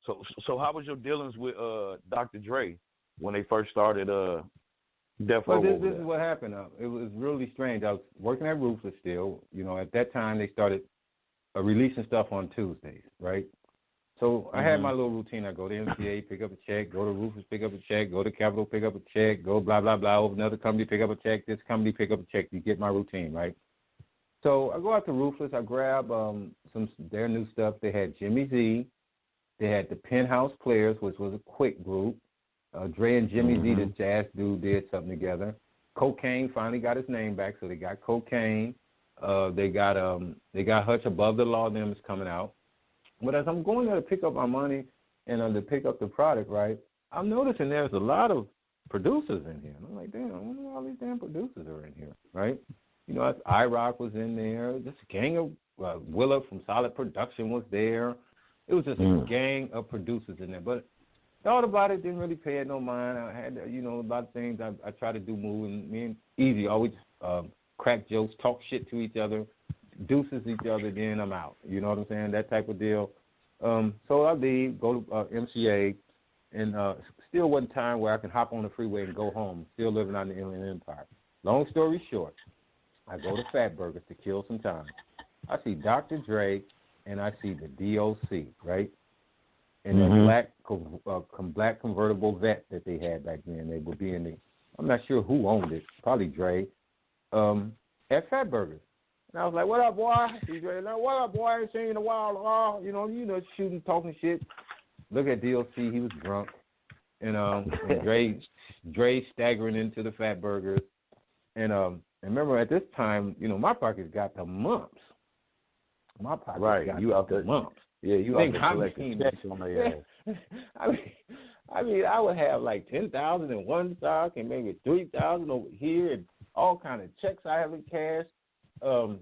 So how was your dealings with Dr. Dre when they first started Death Row? Well, this is what happened. It was really strange. I was working at Ruthless still. At that time they started releasing stuff on Tuesdays, right? So I had my little routine. I go to N.W.A, pick up a check, go to Ruthless, pick up a check, go to Capitol, pick up a check, go blah, blah, blah, over another company, pick up a check, this company, pick up a check. You get my routine, right? So I go out to Ruthless. I grab some their new stuff. They had Jimmy Z. They had the Penthouse Players, which was a quick group. Dre and Jimmy Z, the jazz dude, did something together. Cocaine finally got his name back, so they got Cocaine. They got Hutch Above the Law. Them is coming out. But as I'm going there to pick up my money and to pick up the product, right, I'm noticing there's a lot of producers in here. And I'm like, damn, I wonder why all these damn producers are in here, right? I-Rock was in there. Just a gang of Willa from Solid Production was there. It was just a gang of producers in there. But thought about it, didn't really pay it no mind. I had, a lot of things I try to do move. And me and Eazy always crack jokes, talk shit to each other, deuces each other, then I'm out. You know what I'm saying? That type of deal. So I leave, go to MCA, and still wasn't time where I can hop on the freeway and go home, still living on the Inland Empire. Long story short, I go to Fat Burgers to kill some time. I see Dr. Dre, and I see the DOC, right? And the black convertible vet that they had back then. They would be in the, I'm not sure who owned it, probably Dre, at Fat Burgers. And I was like, what up, boy? DJ, like, what up, boy? I ain't seen you in a while. Shooting, talking shit. Look at DOC. He was drunk. And Dre staggering into the Fat Burgers. And remember, at this time, my pockets got the mumps. My pockets got the mumps. Yeah, you out there collecting checks on my ass. I mean, I would have like 10,000 in one stock and maybe 3,000 over here and all kind of checks I haven't cashed. As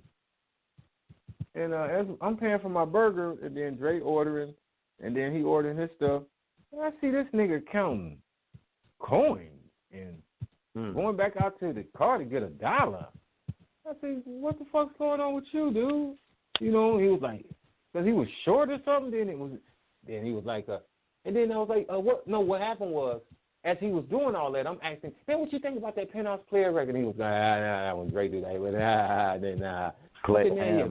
I'm paying for my burger, and then Dre ordering, and then he ordering his stuff, and I see this nigga counting coins and going back out to the car to get $1. I said, what the fuck's going on with you, dude? He was like, because he was short or something. Then he was like, and then I was like, what? No, what happened was, as he was doing all that, I'm asking, man, what you think about that Penthouse Player record? And he was like, that was Dre do that. He went, then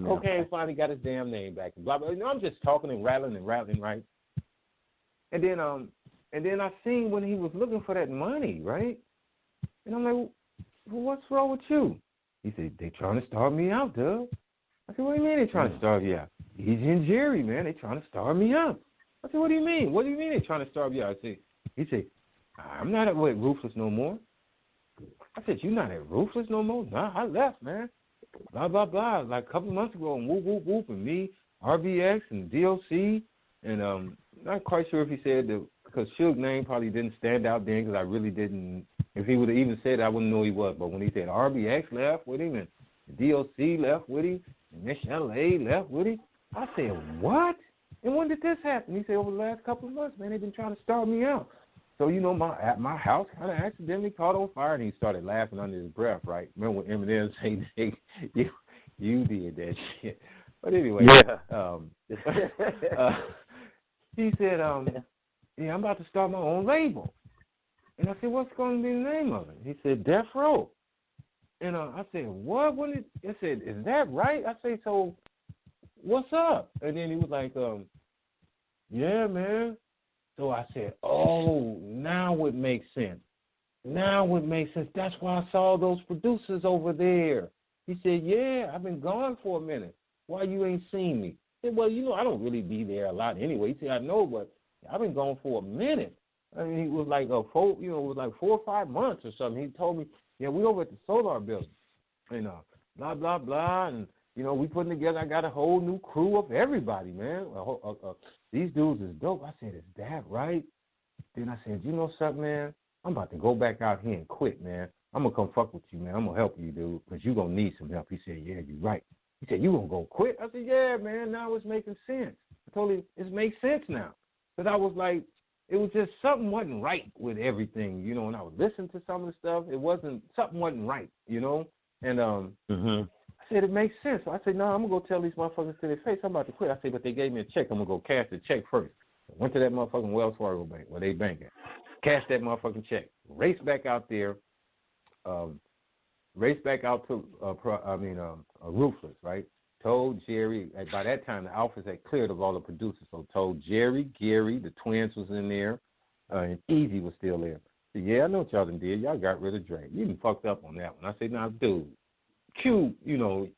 Cocaine finally got his damn name back. And blah, blah. I'm just talking and rattling, right? And then I seen when he was looking for that money, right? And I'm like, well, what's wrong with you? He said, they trying to starve me out, dude. I said, what do you mean they trying to starve you out? Eazy and Jerry, man, they trying to starve me out. I said, what do you mean? What do you mean they trying to starve you out? He said, I'm not at Ruthless no more. I said, you not at Ruthless no more? Nah, I left, man. Blah, blah, blah. Like a couple of months ago, and whoop, whoop, whoop, and me, RBX, and DOC, and not quite sure if he said that, because Suge's name probably didn't stand out then, because I really didn't. If he would have even said it, I wouldn't know who he was. But when he said RBX left with him, and DOC left with him, and Miss L.A. left with him, I said, what? And when did this happen? He said, over the last couple of months, man, they've been trying to starve me out. So, my house kind of accidentally caught on fire, and he started laughing under his breath, right? Remember when Eminem said, you did that shit. But anyway, he said, I'm about to start my own label. And I said, what's going to be the name of it? He said, Death Row. And I said, what? I said, is that right? I said, so what's up? And then he was like, yeah, man. So I said, oh, now it makes sense. That's why I saw those producers over there. He said, yeah, I've been gone for a minute. Why you ain't seen me? I said, well, I don't really be there a lot anyway. He said, I know, but I've been gone for a minute. I mean, it was like 4 or 5 months or something. He told me, yeah, we over at the Solar Building, and blah, blah, blah, and, we putting together, I got a whole new crew of everybody, man. These dudes is dope. I said, is that right? Then I said, you know something, man? I'm about to go back out here and quit, man. I'm going to come fuck with you, man. I'm going to help you, dude, because you're going to need some help. He said, yeah, you're right. He said, you going to go quit? I said, yeah, man, now it's making sense. I told him, it makes sense now. Because I was like, it was just something wasn't right with everything, and I was listening to some of the stuff. Something wasn't right, And I said, it makes sense. So I said, no, I'm going to go tell these motherfuckers to their face I'm about to quit. I said, but they gave me a check. I'm going to go cash the check first. Went to that motherfucking Wells Fargo bank where they bank at. Cashed that motherfucking check. Raced back out there. Raced back out to Ruthless, right? Told Jerry, by that time the office had cleared of all the producers, so told Jerry, Gary, the twins was in there, and Eazy was still there. So, yeah, I know what y'all done did. Y'all got rid of Dre. You done fucked up on that one. I said, now, dude, Q,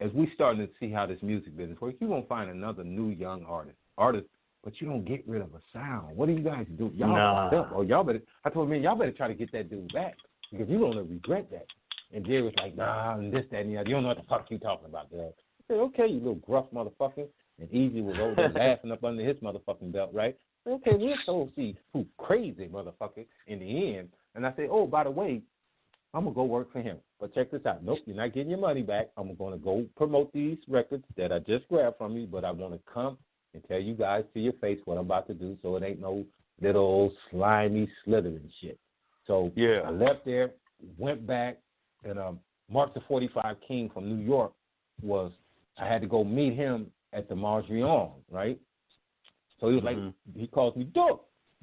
as we starting to see how this music business works, you won't find another new young artist, but you don't get rid of a sound. What do you guys do? Y'all fucked up. Oh, y'all better, I told him, y'all better try to get that dude back because you're going to regret that. And Jerry was like, nah, and this, that, and the other. You don't know what the fuck you talking about, Dad. I said, okay, you little gruff motherfucker. And Eazy was over there laughing up under his motherfucking belt, right? I said, okay, we'll so see who crazy motherfucker in the end. And I said, oh, by the way, I'm going to go work for him. But check this out. Nope, you're not getting your money back. I'm going to go promote these records that I just grabbed from you, but I want to come and tell you guys to your face what I'm about to do so it ain't no little old slimy slithering shit. So yeah, I left there, went back, and Mark the 45 King from New York I had to go meet him at the Marjorie, right? So he was like, he calls me, Doug,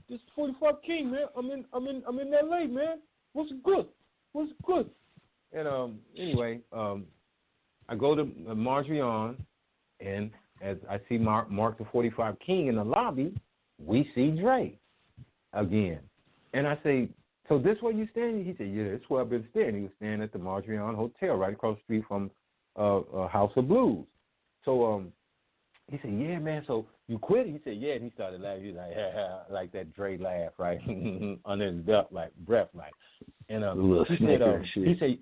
this is 45 King, man. I'm in LA, man. What's good? And anyway, I go to Marjorie, and as I see Mark the 45 King in the lobby, we see Dre again. And I say, so this where you standing? He said, yeah, that's where I've been staying. He was staying at the Marjorie Hotel right across the street from House of Blues. So he said, yeah, man, so you quit? He said, yeah, and he started laughing. He was like, ha, like that Dre laugh, right? Under his belt, like, breath, like. And he said,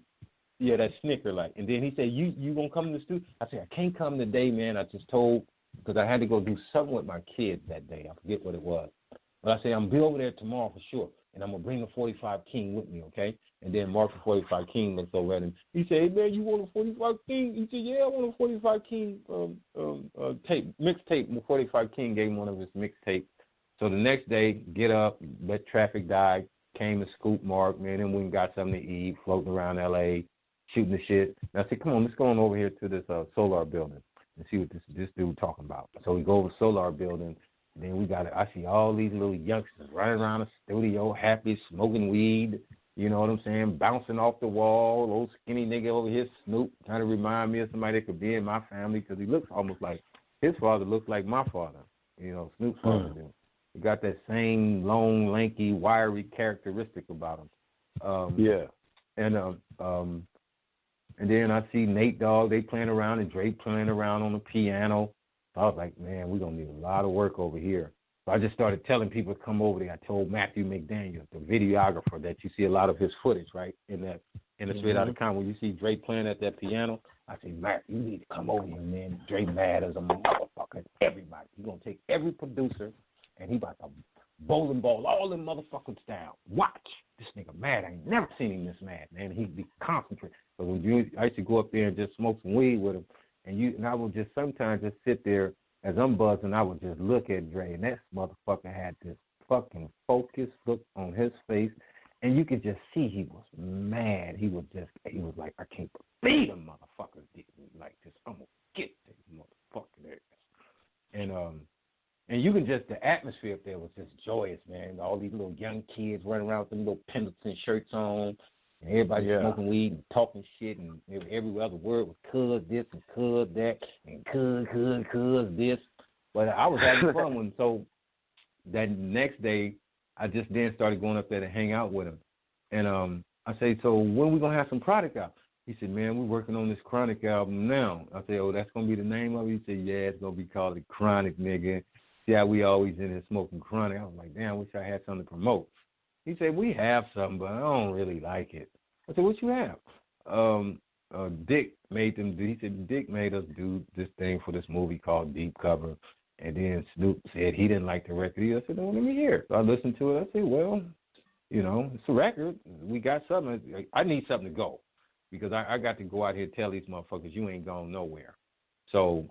yeah, that snicker, like. And then he said, you gonna come to the studio? I said, I can't come today, man. I just told, because I had to go do something with my kids that day. I forget what it was. But I said, I'm going to be over there tomorrow for sure. And I'm going to bring the 45 King with me, okay? And then Mark the 45 King looks over at him. He said, hey, man, you want a 45 King? He said, yeah, I want a 45 King mixtape. 45 King gave him one of his mixtapes. So the next day, get up, let traffic die, came to scoop Mark, man, and we got something to eat, floating around L.A., shooting the shit. And I said, come on, let's go on over here to this Solar building and see what this dude talking about. So we go over to Solar building. Then I see all these little youngsters running around the studio, happy, smoking weed, you know what I'm saying, bouncing off the wall, old skinny nigga over here, Snoop, trying to remind me of somebody that could be in my family because he looks almost like, his father looks like my father, Snoop's father did. He got that same long, lanky, wiry characteristic about him. And then I see Nate Dogg, they playing around, and Drake playing around on the piano. I was like, man, we're going to need a lot of work over here. So I just started telling people to come over there. I told Matthew McDaniel, the videographer, that you see a lot of his footage, right, in the Straight Outta Compton. When you see Dre playing at that piano, I said, Matt, you need to come over here, man. Dre mad as a motherfucker. Everybody. He's going to take every producer, and he about to bowling ball all them motherfuckers down. Watch. This nigga mad. I ain't never seen him this mad, man. He'd be concentrating. So I used to go up there and just smoke some weed with him. And I would just sometimes just sit there as I'm buzzing. I would just look at Dre, and that motherfucker had this fucking focused look on his face, and you could just see he was mad. He was like, I can't believe them motherfuckers did me like this. I'm gonna get this motherfucker there. And you can just, the atmosphere up there was just joyous, man. All these little young kids running around with them little Pendleton shirts on. And everybody smoking weed and talking shit, and every other word was cuz this and cuz that and cuz this. But I was having fun so that next day, I just then started going up there to hang out with him. And I say, so when we going to have some product out? He said, man, we're working on this Chronic album now. I said, oh, that's going to be the name of it? He said, yeah, it's going to be called The Chronic, nigga. See how we always in there smoking Chronic. I was like, damn, I wish I had something to promote. He said, we have something, but I don't really like it. I said, what you have? Dick made them do. He said, Dick made us do this thing for this movie called Deep Cover. And then Snoop said he didn't like the record either. I said, no, let me hear it. So I listened to it. I said, well, it's a record. We got something. I need something to go because I got to go out here and tell these motherfuckers you ain't going nowhere. So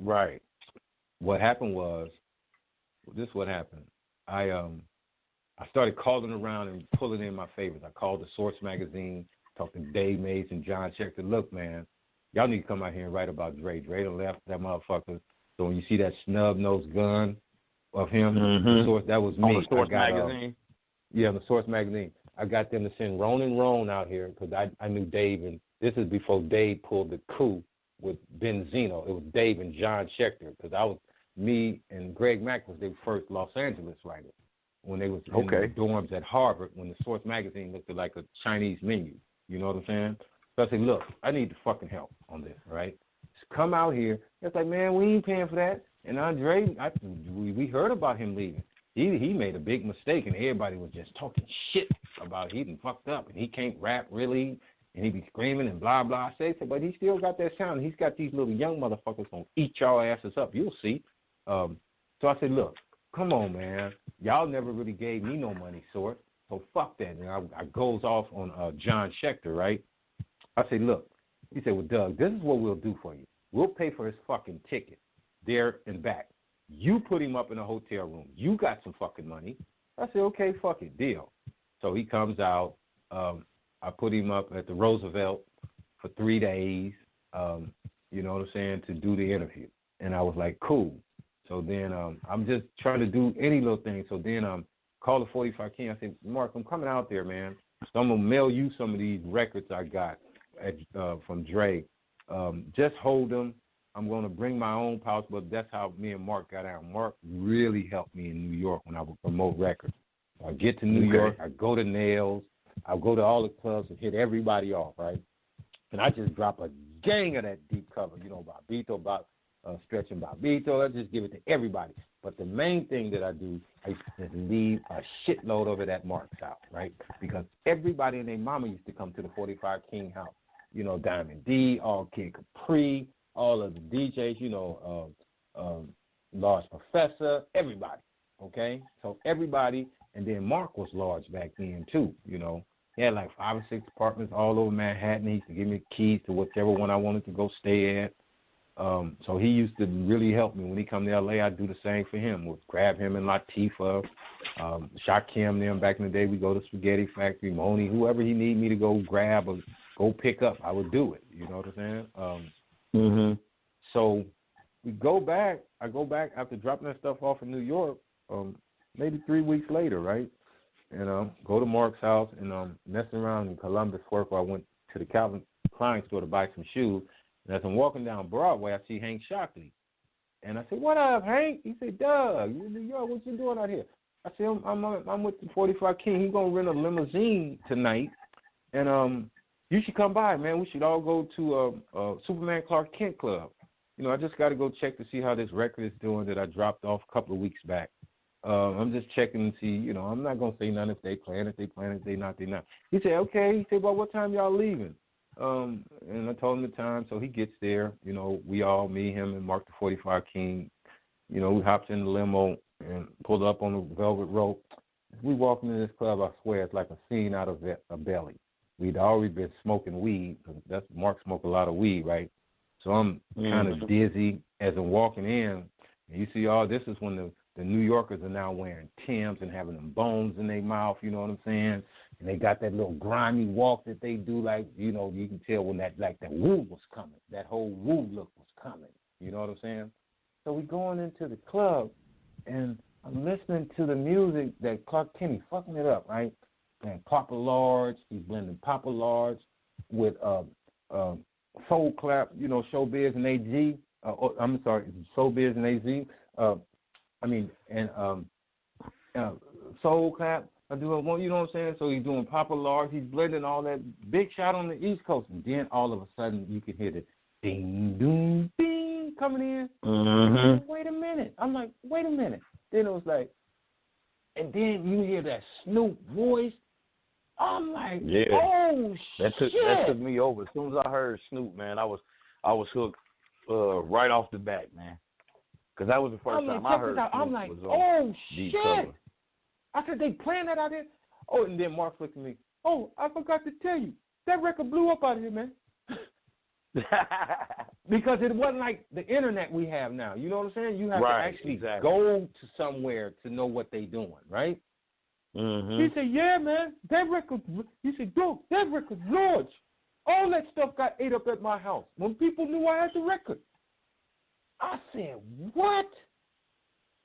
what happened was, this is what happened. I started calling around and pulling in my favorites. I called the Source magazine, talked to Dave Mays and John Schechter. Look, man, y'all need to come out here and write about Dre. Dre done left that motherfucker. So when you see that snub-nosed gun of him. The Source, that was me. On the Source magazine? The Source magazine. I got them to send Ronan Roan out here because I knew Dave, and this is before Dave pulled the coup with Benzino. It was Dave and John Schechter because me and Greg Mack was their first Los Angeles writers when they was in the dorms at Harvard when the Source magazine looked like a Chinese menu. You know what I'm saying? So I said, look, I need the fucking help on this, right? Just come out here. It's like, man, we ain't paying for that. And Andre, we heard about him leaving. He made a big mistake, and everybody was just talking shit about he done fucked up, and he can't rap really, and he be screaming and blah, blah. I say, but he still got that sound. He's got these little young motherfuckers going to eat y'all asses up. You'll see. So I said, look, come on, man. Y'all never really gave me no money, Source. So fuck that. And I goes off on John Schechter, right? I said, look. He said, well, Doug, this is what we'll do for you. We'll pay for his fucking ticket there and back. You put him up in a hotel room. You got some fucking money. I said, okay, fuck it, deal. So he comes out. I put him up at the Roosevelt for 3 days, you know what I'm saying, to do the interview. And I was like, cool. So then I'm just trying to do any little thing. So then call the 45 King. I said, Mark, I'm coming out there, man. So I'm going to mail you some of these records I got from Dre. Just hold them. I'm going to bring my own pouch, but that's how me and Mark got out. Mark really helped me in New York when I would promote records. I get to New York, I go to Nails, I go to all the clubs and hit everybody off, right? And I just drop a gang of that deep cover, you know, Barbito, about stretching Barbito. I just give it to everybody. But the main thing that I do, I used to leave a shitload of it at Mark's house, right? Because everybody and their mama used to come to the 45 King house. You know, Diamond D, All Kid Capri, all of the DJs, you know, Large Professor, everybody, okay? So everybody, and then Mark was large back then too, you know. He had like 5 or 6 apartments all over Manhattan. He used to give me keys to whichever one I wanted to go stay at. So he used to really help me. When he come to L.A., I'd do the same for him. We'd grab him and Latifah, Shakim, them back in the day. We go to Spaghetti Factory, Moni, whoever he need me to go grab or go pick up, I would do it. You know what I'm saying? So we go back. I go back after dropping that stuff off in New York, maybe 3 weeks later, right? And go to Mark's house and messing around in Columbus, where I went to the Calvin Klein store to buy some shoes. And as I'm walking down Broadway, I see Hank Shockley. And I said, what up, Hank? He said, Doug, you in New York, what you doing out here? I said, I'm with the 45 King. He's going to rent a limousine tonight. And you should come by, man. We should all go to Superman Clark Kent Club. You know, I just got to go check to see how this record is doing that I dropped off a couple of weeks back. I'm just checking to see, you know, I'm not going to say nothing if they playing, if they not. He said, okay. He said, well, what time y'all leaving? And I told him the time, so he gets there. You know, we all, me, him, and Mark the 45 King, you know, we hopped in the limo and pulled up on the velvet rope. We walked into this club, I swear, it's like a scene out of a Belly. We'd already been smoking weed. That's Mark smoked a lot of weed, right? So I'm kind of dizzy as I'm walking in. And you see all this is when the New Yorkers are now wearing Timbs and having them bones in their mouth, you know what I'm saying? And they got that little grimy walk that they do, like, you know, you can tell when that woo was coming. That whole woo look was coming. You know what I'm saying? So we going into the club, and I'm listening to the music that Clark Kenny fucking it up, right? And Papa Large, he's blending Papa Large with Soul Clap, you know, Showbiz and AG. I'm sorry, Showbiz and AZ. Soul Clap. I do it, you know what I'm saying? So he's doing Papa Large. He's blending all that. Big shot on the East Coast. And then all of a sudden you can hear the ding, doom, ding coming in. Mm-hmm. Wait a minute. I'm like, wait a minute. Then it was like, and then you hear that Snoop voice. I'm like, oh, that took me over. As soon as I heard Snoop, man, I was hooked right off the bat, man. Because that was the first time I heard Snoop. I'm like, was on shit. cover. I said, they playing that out here? Oh, and then Mark looked at me. Oh, I forgot to tell you. That record blew up out here, man. Because it wasn't like the internet we have now. You know what I'm saying? You have to actually go to somewhere to know what they doing, right? Mm-hmm. He said, yeah, man, that record, he said, dude, that record's large. All that stuff got ate up at my house when people knew I had the record. I said, what?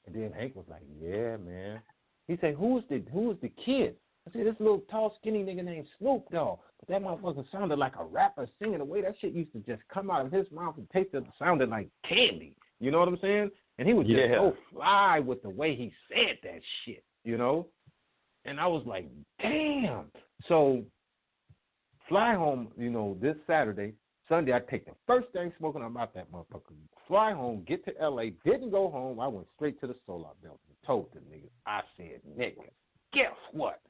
And then Hank was like, yeah, man. He said, who was the kid? I said, this little tall, skinny nigga named Snoop Dogg. But that motherfucker sounded like a rapper singing. The way that shit used to just come out of his mouth and sounded like candy. You know what I'm saying? And he was just so fly with the way he said that shit, you know? And I was like, damn. So fly home, you know, this Saturday. Sunday, I take the first thing smoking about that motherfucker. Fly home, get to L.A., didn't go home. I went straight to the Solar Building and told the niggas. I said, niggas, guess what?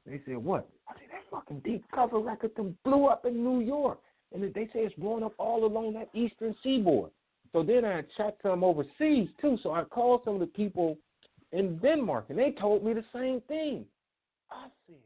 They said, what? I said, that fucking deep cover record them blew up in New York. And they say it's blowing up all along that eastern seaboard. So then I chat to them overseas, too. So I called some of the people in Denmark, and they told me the same thing. I said,